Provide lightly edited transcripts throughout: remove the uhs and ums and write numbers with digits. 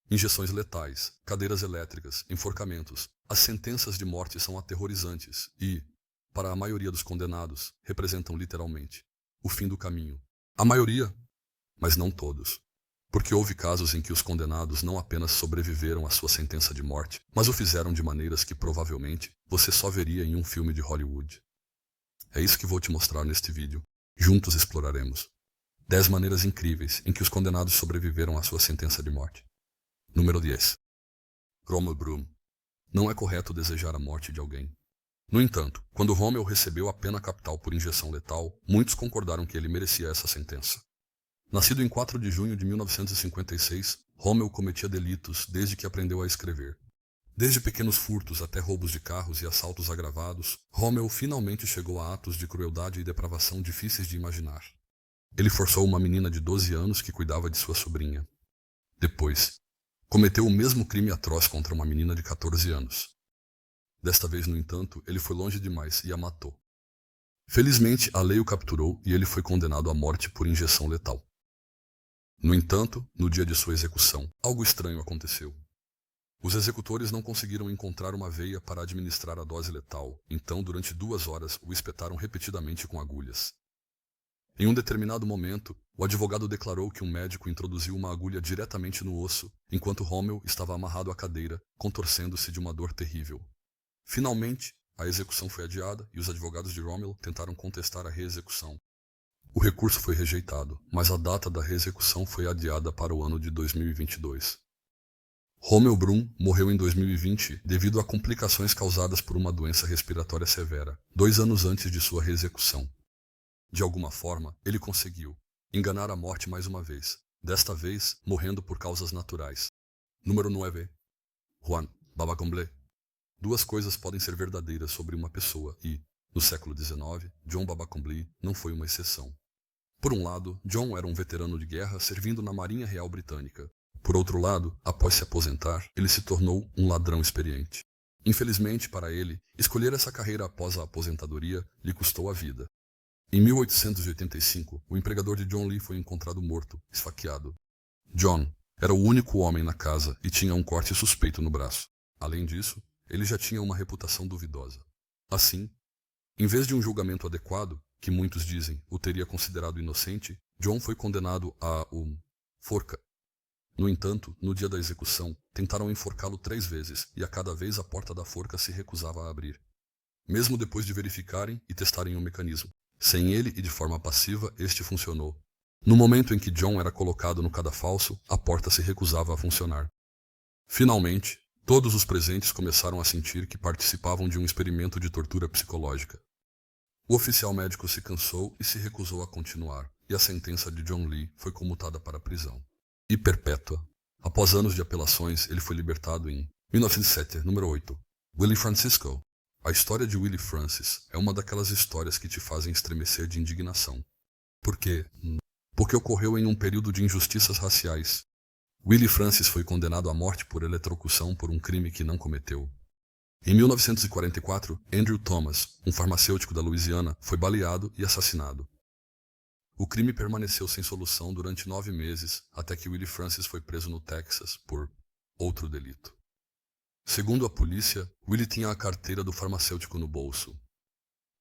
Injeções letais, cadeiras elétricas, enforcamentos. As sentenças de morte são aterrorizantes e, para a maioria dos condenados, representam literalmente o fim do caminho. A maioria, mas não todos. Porque houve casos em que os condenados não apenas sobreviveram à sua sentença de morte, mas o fizeram de maneiras que provavelmente você só veria em um filme de Hollywood. É isso que vou te mostrar neste vídeo. Juntos exploraremos 10 maneiras incríveis em que os condenados sobreviveram à sua sentença de morte. Número 10. Rommel Broom. Não é correto desejar a morte de alguém. No entanto, quando Rommel recebeu a pena capital por injeção letal, muitos concordaram que ele merecia essa sentença. Nascido em 4 de junho de 1956, Rommel cometia delitos desde que aprendeu a escrever. Desde pequenos furtos até roubos de carros e assaltos agravados, Rommel finalmente chegou a atos de crueldade e depravação difíceis de imaginar. Ele forçou uma menina de 12 anos que cuidava de sua sobrinha. Depois, cometeu o mesmo crime atroz contra uma menina de 14 anos. Desta vez, no entanto, ele foi longe demais e a matou. Felizmente, a lei o capturou e ele foi condenado à morte por injeção letal. No entanto, no dia de sua execução, algo estranho aconteceu. Os executores não conseguiram encontrar uma veia para administrar a dose letal, então durante 2 horas o espetaram repetidamente com agulhas. Em um determinado momento, o advogado declarou que um médico introduziu uma agulha diretamente no osso, enquanto Rommel estava amarrado à cadeira, contorcendo-se de uma dor terrível. Finalmente, a execução foi adiada e os advogados de Rommel tentaram contestar a reexecução. O recurso foi rejeitado, mas a data da reexecução foi adiada para o ano de 2022. Rommel Broom morreu em 2020 devido a complicações causadas por uma doença respiratória severa, 2 anos antes de sua reexecução. De alguma forma, ele conseguiu enganar a morte mais uma vez, desta vez morrendo por causas naturais. Número 9. Juan Babacomble. 2 coisas podem ser verdadeiras sobre uma pessoa e, no século XIX, John Babacomble não foi uma exceção. Por um lado, John era um veterano de guerra servindo na Marinha Real Britânica. Por outro lado, após se aposentar, ele se tornou um ladrão experiente. Infelizmente para ele, escolher essa carreira após a aposentadoria lhe custou a vida. Em 1885, o empregador de John Lee foi encontrado morto, esfaqueado. John era o único homem na casa e tinha um corte suspeito no braço. Além disso, ele já tinha uma reputação duvidosa. Assim, em vez de um julgamento adequado, que muitos dizem o teria considerado inocente, John foi condenado a forca. No entanto, no dia da execução, tentaram enforcá-lo 3 vezes e a cada vez a porta da forca se recusava a abrir. Mesmo depois de verificarem e testarem o mecanismo. Sem ele e de forma passiva, este funcionou. No momento em que John era colocado no cadafalso, a porta se recusava a funcionar. Finalmente, todos os presentes começaram a sentir que participavam de um experimento de tortura psicológica. O oficial médico se cansou e se recusou a continuar, e a sentença de John Lee foi comutada para a prisão. E perpétua. Após anos de apelações, ele foi libertado em 1907, número 8. Willie Francisco. A história de Willie Francis é uma daquelas histórias que te fazem estremecer de indignação. Por quê? Porque ocorreu em um período de injustiças raciais. Willie Francis foi condenado à morte por eletrocução por um crime que não cometeu. Em 1944, Andrew Thomas, um farmacêutico da Louisiana, foi baleado e assassinado. O crime permaneceu sem solução durante 9 meses, até que Willie Francis foi preso no Texas por outro delito. Segundo a polícia, Willie tinha a carteira do farmacêutico no bolso.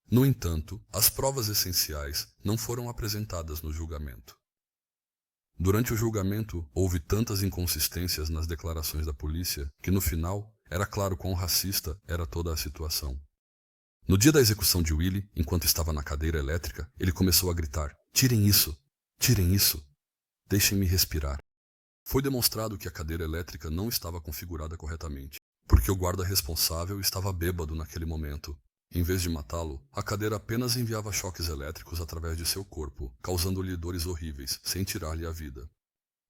No entanto, as provas essenciais não foram apresentadas no julgamento. Durante o julgamento, houve tantas inconsistências nas declarações da polícia que, no final, era claro quão racista era toda a situação. No dia da execução de Willie, enquanto estava na cadeira elétrica, ele começou a gritar: "Tirem isso! Tirem isso! Deixem-me respirar!" Foi demonstrado que a cadeira elétrica não estava configurada corretamente, porque o guarda responsável estava bêbado naquele momento. Em vez de matá-lo, a cadeira apenas enviava choques elétricos através de seu corpo, causando-lhe dores horríveis, sem tirar-lhe a vida.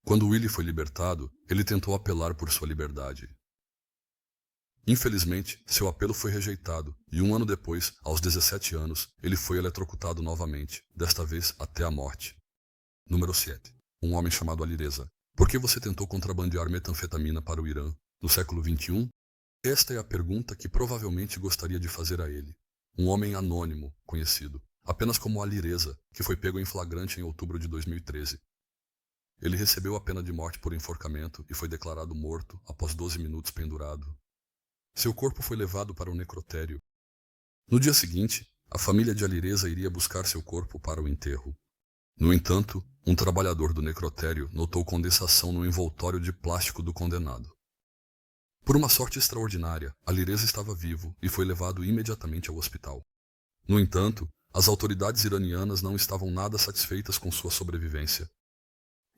Quando Willie foi libertado, ele tentou apelar por sua liberdade. Infelizmente, seu apelo foi rejeitado, e 1 ano depois, aos 17 anos, ele foi eletrocutado novamente, desta vez até a morte. Número 7. Um homem chamado Alireza. Por que você tentou contrabandear metanfetamina para o Irã, no século XXI? Esta é a pergunta que provavelmente gostaria de fazer a ele. Um homem anônimo, conhecido, apenas como Alireza, que foi pego em flagrante em outubro de 2013. Ele recebeu a pena de morte por enforcamento e foi declarado morto após 12 minutos pendurado. Seu corpo foi levado para o necrotério. No dia seguinte, a família de Alireza iria buscar seu corpo para o enterro. No entanto, um trabalhador do necrotério notou condensação no envoltório de plástico do condenado. Por uma sorte extraordinária, Alireza estava vivo e foi levado imediatamente ao hospital. No entanto, as autoridades iranianas não estavam nada satisfeitas com sua sobrevivência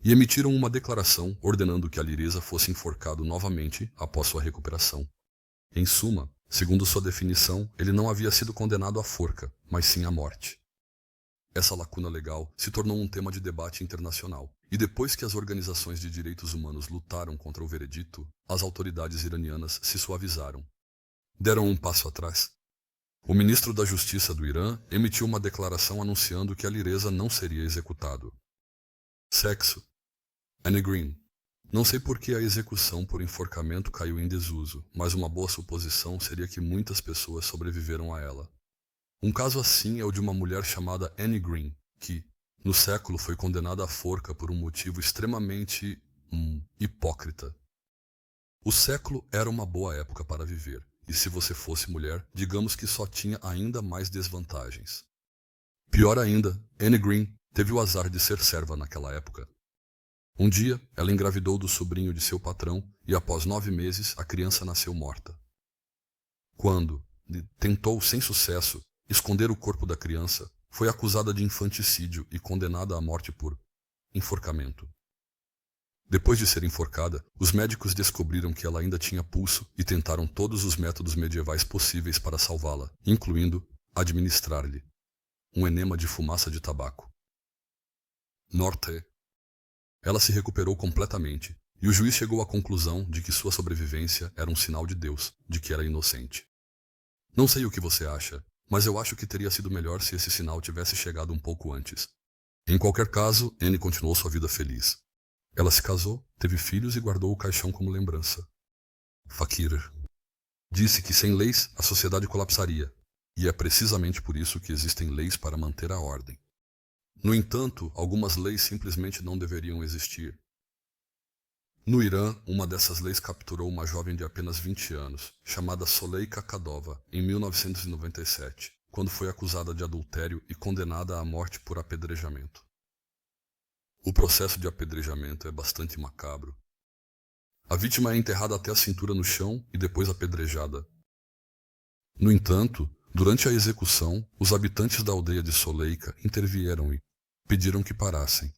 e emitiram uma declaração ordenando que Alireza fosse enforcado novamente após sua recuperação. Em suma, segundo sua definição, ele não havia sido condenado à forca, mas sim à morte. Essa lacuna legal se tornou um tema de debate internacional, e depois que as organizações de direitos humanos lutaram contra o veredito, as autoridades iranianas se suavizaram. Deram um passo atrás. O ministro da Justiça do Irã emitiu uma declaração anunciando que Alireza não seria executado. Sexo. Annie Green. Não sei por que a execução por enforcamento caiu em desuso, mas uma boa suposição seria que muitas pessoas sobreviveram a ela. Um caso assim é o de uma mulher chamada Annie Green, que, no século, foi condenada à forca por um motivo extremamente hipócrita. O século era uma boa época para viver, e se você fosse mulher, digamos que só tinha ainda mais desvantagens. Pior ainda, Annie Green teve o azar de ser serva naquela época. Um dia, ela engravidou do sobrinho de seu patrão e após 9 meses, a criança nasceu morta. Quando tentou, sem sucesso, esconder o corpo da criança, foi acusada de infanticídio e condenada à morte por enforcamento. Depois de ser enforcada, os médicos descobriram que ela ainda tinha pulso e tentaram todos os métodos medievais possíveis para salvá-la, incluindo administrar-lhe um enema de fumaça de tabaco. Norte. Ela se recuperou completamente, e o juiz chegou à conclusão de que sua sobrevivência era um sinal de Deus, de que era inocente. Não sei o que você acha, mas eu acho que teria sido melhor se esse sinal tivesse chegado um pouco antes. Em qualquer caso, Annie continuou sua vida feliz. Ela se casou, teve filhos e guardou o caixão como lembrança. Fakir disse que sem leis a sociedade colapsaria, e é precisamente por isso que existem leis para manter a ordem. No entanto, algumas leis simplesmente não deveriam existir. No Irã, uma dessas leis capturou uma jovem de apenas 20 anos, chamada Soleika Kadova, em 1997, quando foi acusada de adultério e condenada à morte por apedrejamento. O processo de apedrejamento é bastante macabro. A vítima é enterrada até a cintura no chão e depois apedrejada. No entanto, durante a execução, os habitantes da aldeia de Soleika intervieram e pediram que parassem.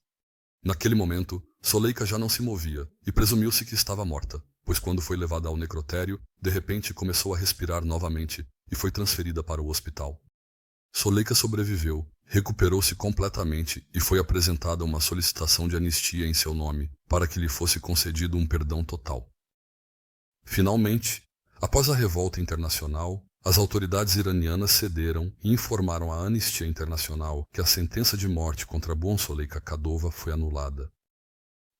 Naquele momento, Soleika já não se movia e presumiu-se que estava morta, pois quando foi levada ao necrotério, de repente começou a respirar novamente e foi transferida para o hospital. Soleika sobreviveu, recuperou-se completamente e foi apresentada uma solicitação de anistia em seu nome, para que lhe fosse concedido um perdão total. Finalmente, após a revolta internacional, as autoridades iranianas cederam e informaram à Anistia Internacional que a sentença de morte contra Bon Soleika Kadova foi anulada.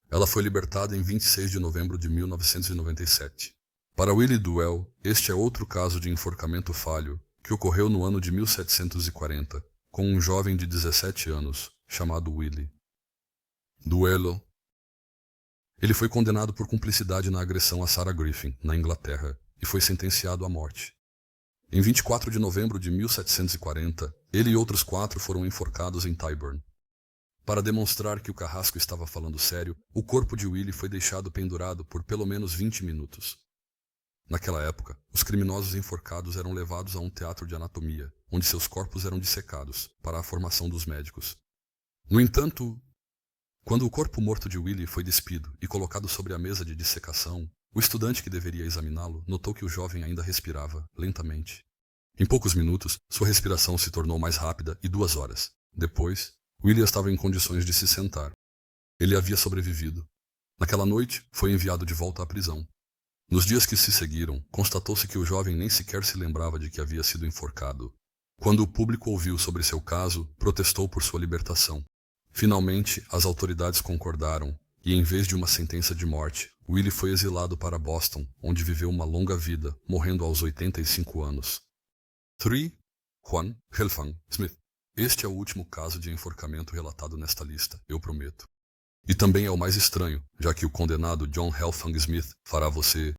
Ela foi libertada em 26 de novembro de 1997. Para Willie Duell, este é outro caso de enforcamento falho que ocorreu no ano de 1740, com um jovem de 17 anos, chamado Willie. Duello. Ele foi condenado por cumplicidade na agressão a Sarah Griffin, na Inglaterra, e foi sentenciado à morte. Em 24 de novembro de 1740, ele e outros 4 foram enforcados em Tyburn. Para demonstrar que o carrasco estava falando sério, o corpo de Willie foi deixado pendurado por pelo menos 20 minutos. Naquela época, os criminosos enforcados eram levados a um teatro de anatomia, onde seus corpos eram dissecados, para a formação dos médicos. No entanto, quando o corpo morto de Willie foi despido e colocado sobre a mesa de dissecação, o estudante que deveria examiná-lo notou que o jovem ainda respirava, lentamente. Em poucos minutos, sua respiração se tornou mais rápida e 2 horas. Depois, Willie estava em condições de se sentar. Ele havia sobrevivido. Naquela noite, foi enviado de volta à prisão. Nos dias que se seguiram, constatou-se que o jovem nem sequer se lembrava de que havia sido enforcado. Quando o público ouviu sobre seu caso, protestou por sua libertação. Finalmente, as autoridades concordaram, e em vez de uma sentença de morte, Willie foi exilado para Boston, onde viveu uma longa vida, morrendo aos 85 anos. 3. Juan Helfang Smith. Este é o último caso de enforcamento relatado nesta lista, eu prometo. E também é o mais estranho, já que o condenado John Helfang Smith fará você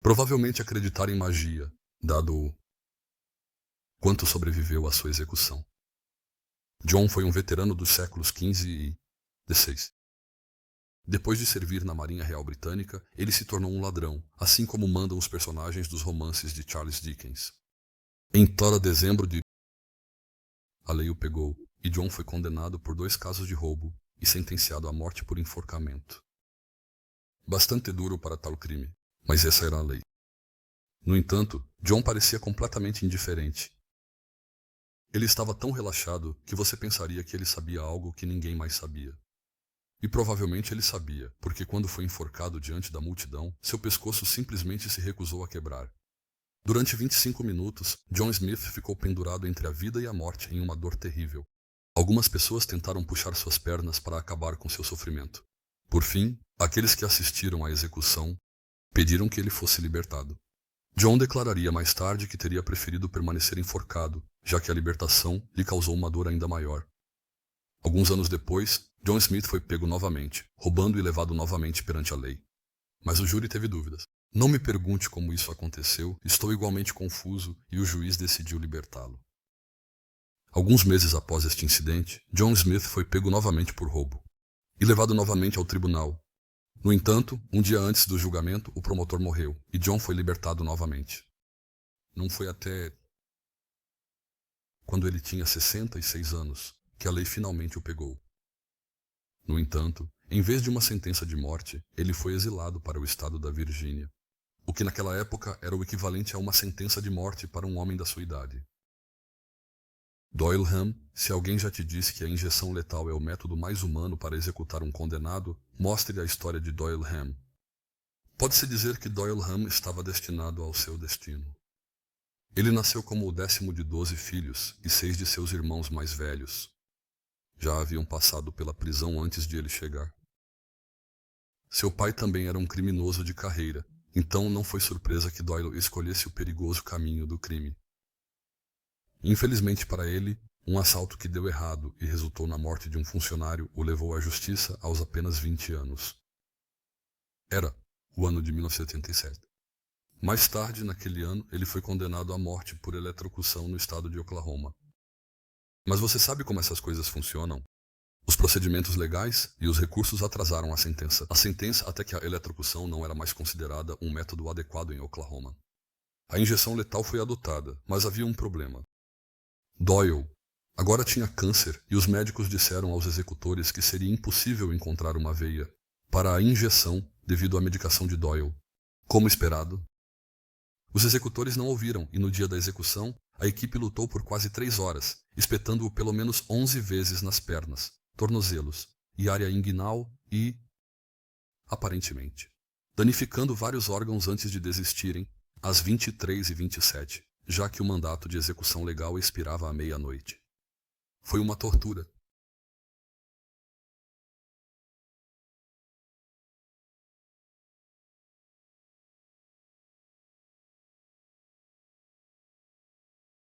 provavelmente acreditar em magia, dado quanto sobreviveu à sua execução. John foi um veterano dos séculos XV e XVI. Depois de servir na Marinha Real Britânica, ele se tornou um ladrão, assim como mandam os personagens dos romances de Charles Dickens. Em dezembro de a lei o pegou, e John foi condenado por 2 casos de roubo e sentenciado à morte por enforcamento. Bastante duro para tal crime, mas essa era a lei. No entanto, John parecia completamente indiferente. Ele estava tão relaxado que você pensaria que ele sabia algo que ninguém mais sabia. E provavelmente ele sabia, porque quando foi enforcado diante da multidão, seu pescoço simplesmente se recusou a quebrar. Durante 25 minutos, John Smith ficou pendurado entre a vida e a morte em uma dor terrível. Algumas pessoas tentaram puxar suas pernas para acabar com seu sofrimento. Por fim, aqueles que assistiram à execução pediram que ele fosse libertado. John declararia mais tarde que teria preferido permanecer enforcado, já que a libertação lhe causou uma dor ainda maior. Alguns anos depois, John Smith foi pego novamente, roubando e levado novamente perante a lei. Mas o júri teve dúvidas. Não me pergunte como isso aconteceu, estou igualmente confuso e o juiz decidiu libertá-lo. Alguns meses após este incidente, John Smith foi pego novamente por roubo e levado novamente ao tribunal. No entanto, um dia antes do julgamento, o promotor morreu e John foi libertado novamente. Não foi até quando ele tinha 66 anos que a lei finalmente o pegou. No entanto, em vez de uma sentença de morte, ele foi exilado para o estado da Virgínia, o que naquela época era o equivalente a uma sentença de morte para um homem da sua idade. Doyle Hamm, se alguém já te disse que a injeção letal é o método mais humano para executar um condenado, mostre a história de Doyle Hamm. Pode-se dizer que Doyle Hamm estava destinado ao seu destino. Ele nasceu como o 10º de 12 filhos e 6 de seus irmãos mais velhos já haviam passado pela prisão antes de ele chegar. Seu pai também era um criminoso de carreira, então não foi surpresa que Doyle escolhesse o perigoso caminho do crime. Infelizmente para ele, um assalto que deu errado e resultou na morte de um funcionário o levou à justiça aos apenas 20 anos. Era o ano de 1987. Mais tarde, naquele ano, ele foi condenado à morte por eletrocução no estado de Oklahoma. Mas você sabe como essas coisas funcionam? Os procedimentos legais e os recursos atrasaram a sentença. A sentença até que a eletrocução não era mais considerada um método adequado em Oklahoma. A injeção letal foi adotada, mas havia um problema. Doyle agora tinha câncer e os médicos disseram aos executores que seria impossível encontrar uma veia para a injeção devido à medicação de Doyle. Como esperado, os executores não ouviram e no dia da execução, a equipe lutou por quase 3 horas, espetando-o pelo menos 11 vezes nas pernas, tornozelos e área inguinal e, aparentemente, danificando vários órgãos antes de desistirem, às 23h27, já que o mandato de execução legal expirava à meia-noite. Foi uma tortura,